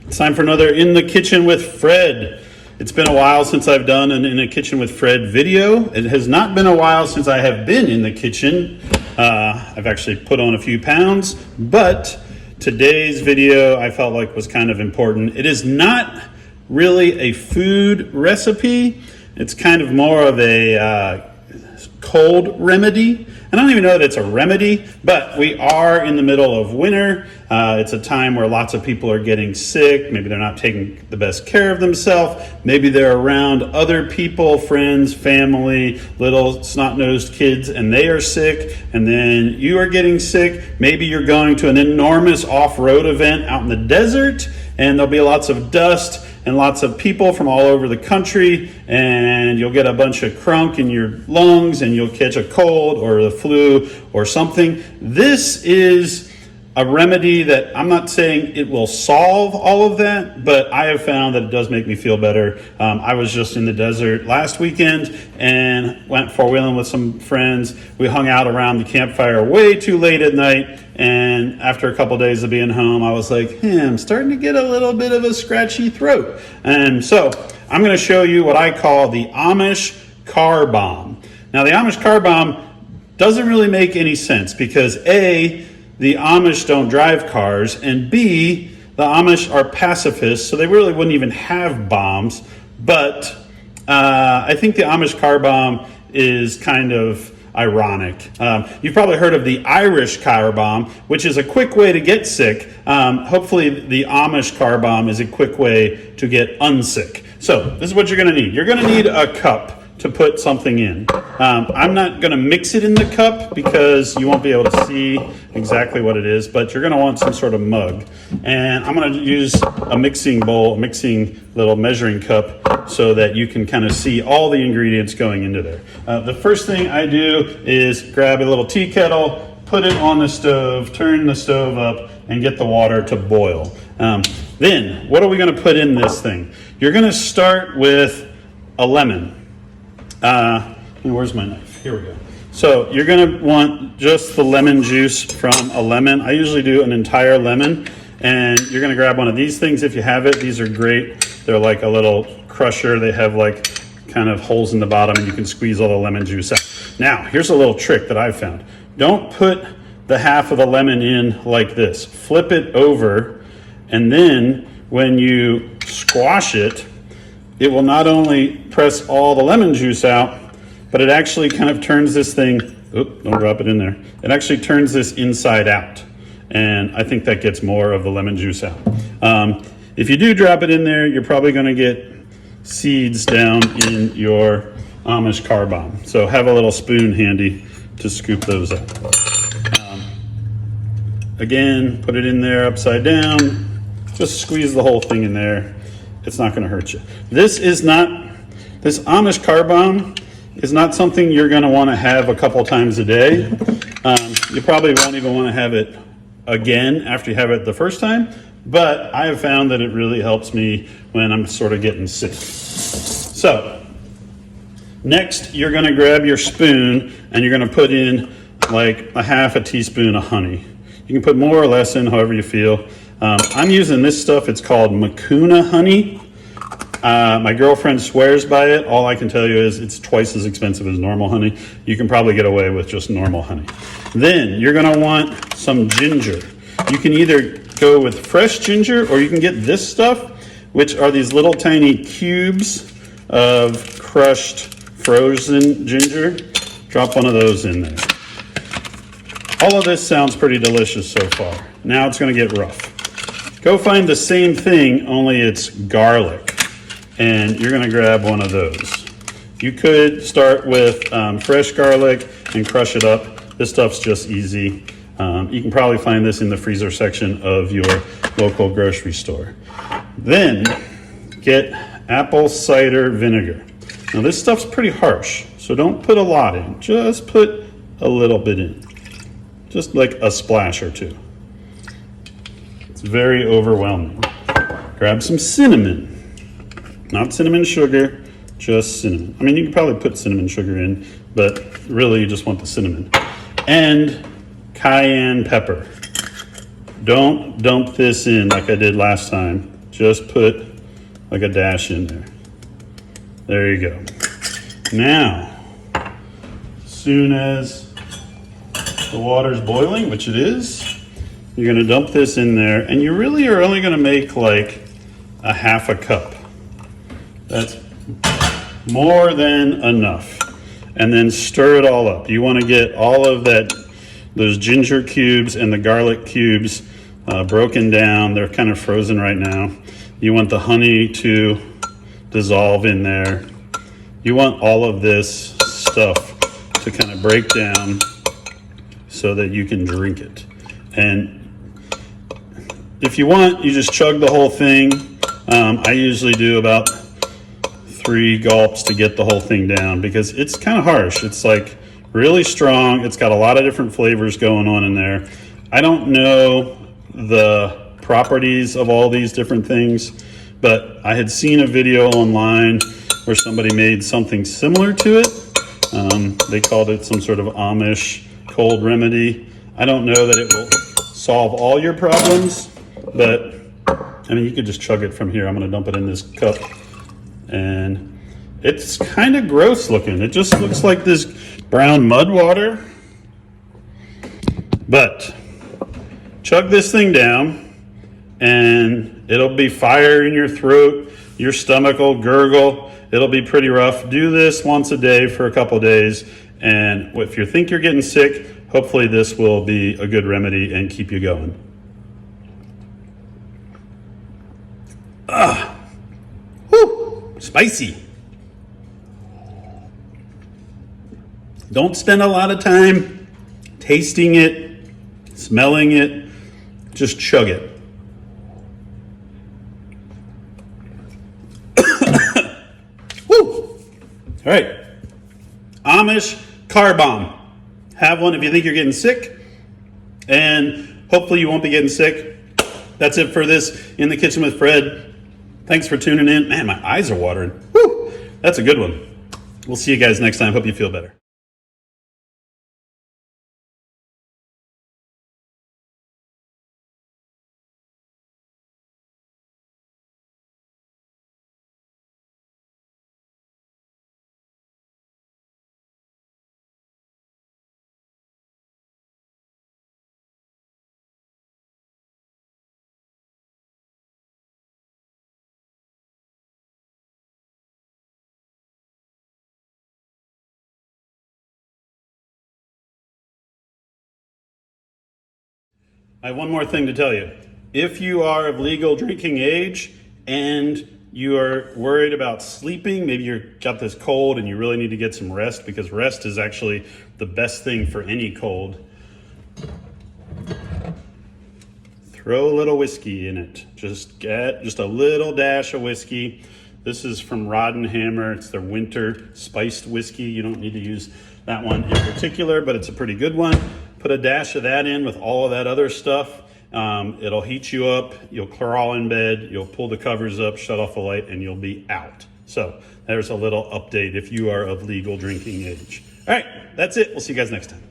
It's time for another In the Kitchen with Fred. It's been a while since I've done an In the Kitchen with Fred video. It has not been a while since I have been in the kitchen. I've actually put on a few pounds, but today's video I felt like was kind of important. It is not really a food recipe. It's kind of more of a cold remedy. I don't even know that it's a remedy, but we are in the middle of winter. It's a time where lots of people are getting sick. Maybe they're not taking the best care of themselves. Maybe they're around other people, friends, family, little snot-nosed kids, and they are sick, and then you are getting sick. Maybe you're going to an enormous off-road event out in the desert, and there'll be lots of dust and lots of people from all over the country, and you'll get a bunch of crunk in your lungs, and you'll catch a cold or the flu or something. This is a remedy that I'm not saying it will solve all of that, but I have found that it does make me feel better. I was just in the desert last weekend and went four-wheeling with some friends. We hung out around the campfire way too late at night, and after a couple days of being home, I was like, I'm starting to get a little bit of a scratchy throat. And so I'm going to show you what I call the Amish car bomb. Now, the Amish car bomb doesn't really make any sense because A, the Amish don't drive cars, and B, the Amish are pacifists, so they really wouldn't even have bombs. But I think the Amish car bomb is kind of ironic. You've probably heard of the Irish car bomb, which is a quick way to get sick. Hopefully the Amish car bomb is a quick way to get unsick. So this is what you're going to need. You're going to need a cup to put something in. I'm not going to mix it in the cup because you won't be able to see exactly what it is, but you're going to want some sort of mug. And I'm going to use a mixing bowl, a mixing little measuring cup so that you can kind of see all the ingredients going into there. The first thing I do is grab a little tea kettle, put it on the stove, turn the stove up, and get the water to boil. Then, what are we going to put in this thing? You're going to start with a lemon. Where's my knife? Here we go. So you're going to want just the lemon juice from a lemon. I usually do an entire lemon, and you're going to grab one of these things if you have it. These are great. They're like a little crusher. They have like kind of holes in the bottom, and you can squeeze all the lemon juice out. Now, here's a little trick that I've found. Don't put the half of the lemon in like this. Flip it over, and then when you squash it, it will not only press all the lemon juice out, but it actually kind of turns this thing, don't drop it in there. It actually turns this inside out. And I think that gets more of the lemon juice out. If you do drop it in there, you're probably gonna get seeds down in your Amish car bomb. So have a little spoon handy to scoop those out. Again, put it in there upside down. Just squeeze the whole thing in there. It's not going to hurt you. This Amish car bomb is not something you're going to want to have a couple times a day. You probably won't even want to have it again after you have it the first time, but I have found that it really helps me when I'm sort of getting sick. So next, you're going to grab your spoon and you're going to put in like a half a teaspoon of honey. You can put more or less in, however you feel. I'm using this stuff. It's called Mucuna honey. My girlfriend swears by it. All I can tell you is it's twice as expensive as normal honey. You can probably get away with just normal honey. Then you're going to want some ginger. You can either go with fresh ginger or you can get this stuff, which are these little tiny cubes of crushed frozen ginger. Drop one of those in there. All of this sounds pretty delicious so far. Now it's going to get rough. Go find the same thing, only it's garlic, and you're going to grab one of those. You could start with fresh garlic and crush it up. This stuff's just easy. You can probably find this in the freezer section of your local grocery store. Then get apple cider vinegar. Now this stuff's pretty harsh, so don't put a lot in. Just put a little bit in. Just like a splash or two. It's very overwhelming. Grab some cinnamon. Not cinnamon sugar, just cinnamon. I mean, you can probably put cinnamon sugar in, but really you just want the cinnamon. And cayenne pepper. Don't dump this in like I did last time. just put like a dash in there. There you go. Now, as soon as the water's boiling, which it is, you're gonna dump this in there, and you really are only gonna make like a half a cup. That's more than enough. And then stir it all up. You wanna get all of those ginger cubes and the garlic cubes broken down. They're kind of frozen right now. You want the honey to dissolve in there. You want all of this stuff to kind of break down so that you can drink it. And if you want, you just chug the whole thing. I usually do about 3 gulps to get the whole thing down because it's kind of harsh. It's like really strong. It's got a lot of different flavors going on in there. I don't know the properties of all these different things, but I had seen a video online where somebody made something similar to it. They called it some sort of Amish cold remedy. I don't know that it will solve all your problems, but I mean, you could just chug it from here. I'm gonna dump it in this cup, and it's kind of gross looking. It just looks like this brown mud water, but chug this thing down and it'll be fire in your throat. Your stomach will gurgle. It'll be pretty rough. Do this once a day for a couple days, and if you think you're getting sick, hopefully this will be a good remedy and keep you going. Whew, spicy. Don't spend a lot of time tasting it, smelling it, just chug it. Woo! All right, Amish car bomb. Have one if you think you're getting sick, and hopefully you won't be getting sick. That's it for this In the Kitchen with Fred. Thanks for tuning in. Man, my eyes are watering. Woo! That's a good one. We'll see you guys next time. Hope you feel better. I have one more thing to tell you. If you are of legal drinking age and you are worried about sleeping, maybe you've got this cold and you really need to get some rest, because rest is actually the best thing for any cold. Throw a little whiskey in it. Just get just a little dash of whiskey. This is from Rod and Hammer. It's their winter spiced whiskey. You don't need to use that one in particular, but it's a pretty good one. Put a dash of that in with all of that other stuff. It'll heat you up. You'll crawl in bed. You'll pull the covers up, shut off the light, and you'll be out. So there's a little update if you are of legal drinking age. All right, that's it. We'll see you guys next time.